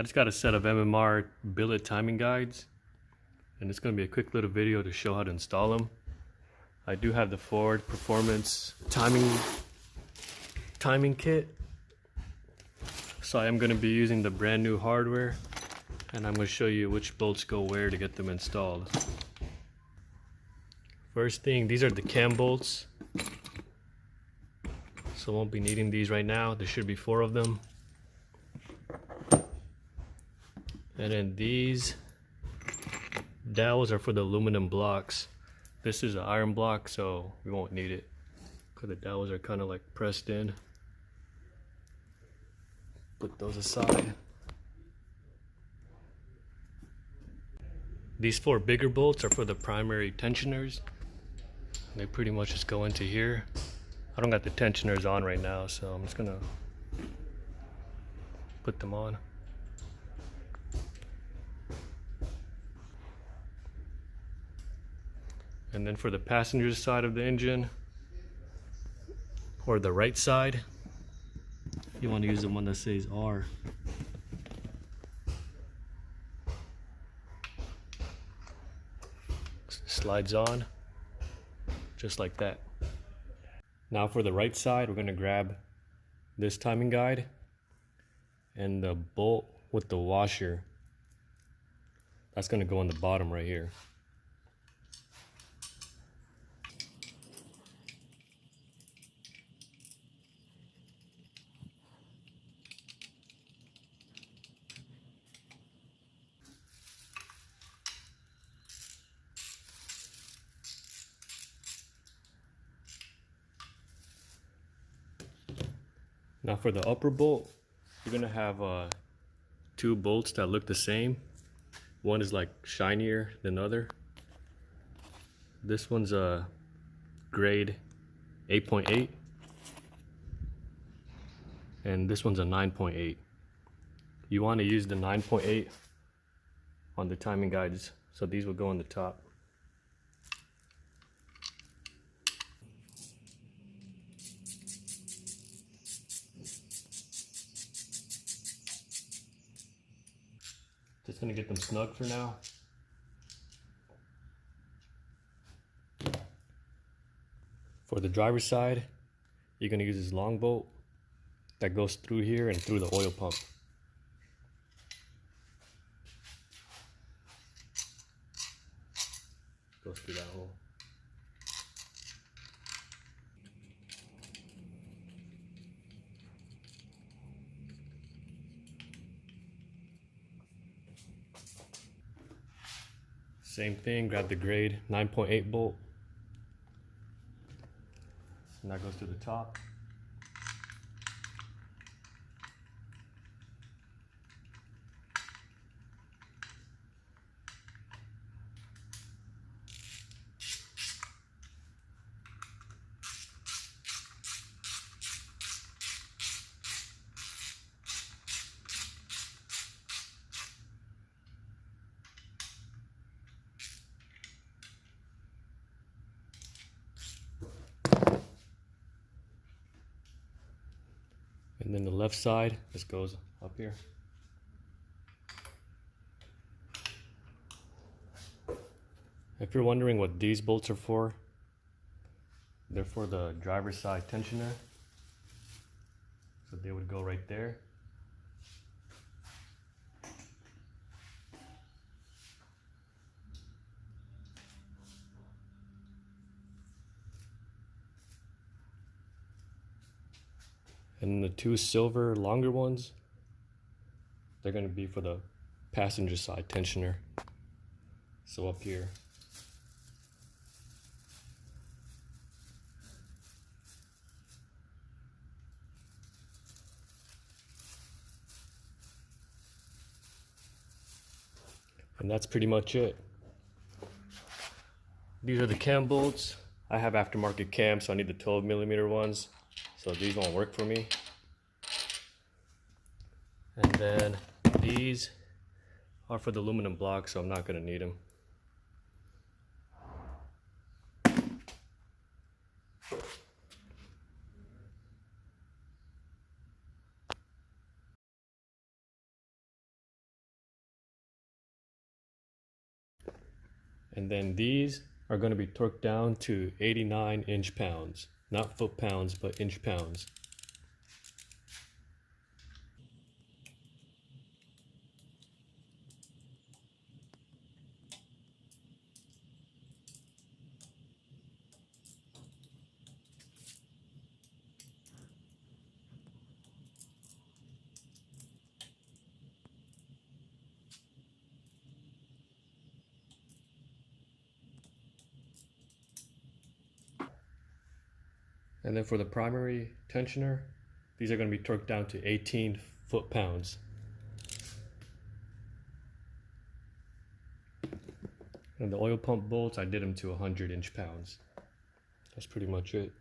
just got a set of MMR Billet timing guides, and it's going to be a quick little video to show how to install them. I do have the Ford Performance timing kit, so I am going to be using the brand new hardware, and I'm going to show you which bolts go where to get them installed. First thing, these are the cam bolts, so won't be needing these right now. There should be 4 of them. And then these dowels are for the aluminum blocks. This is an iron block, so we won't need it because the dowels are kind of like pressed in. Put those aside. These 4 bigger bolts are for the primary tensioners. They pretty much just go into here. I don't got the tensioners on right now, so I'm just gonna put them on. And then for the passenger side of the engine, or the right side, you want to use the one that says R. Slides on, just like that. Now for the right side, we're going to grab this timing guide and the bolt with the washer. That's going to go on the bottom right here. Now for the upper bolt, you're gonna have 2 bolts that look the same. One is like shinier than the other. This one's a grade 8.8, and this one's a 9.8. You want to use the 9.8 on the timing guides, so these will go on the top. Just gonna get them snug for now. For the driver's side, you're gonna use this long bolt that goes through here and through the oil pump. Goes through that hole. Same thing, grab the grade 9.8 bolt, and that goes to the top. And then the left side just goes up here. If you're wondering what these bolts are for, they're for the driver's side tensioner. So they would go right there. And the 2 silver longer ones, they're going to be for the passenger side tensioner. So up here. And that's pretty much it. These are the cam bolts. I have aftermarket cams, so I need the 12mm ones. So these won't work for me. And then these are for the aluminum block, so I'm not going to need them. And then these are going to be torqued down to 89 inch-pounds. Not foot-pounds, but inch-pounds. And then for the primary tensioner, these are going to be torqued down to 18 foot-pounds. And the oil pump bolts, I did them to 100 inch-pounds. That's pretty much it.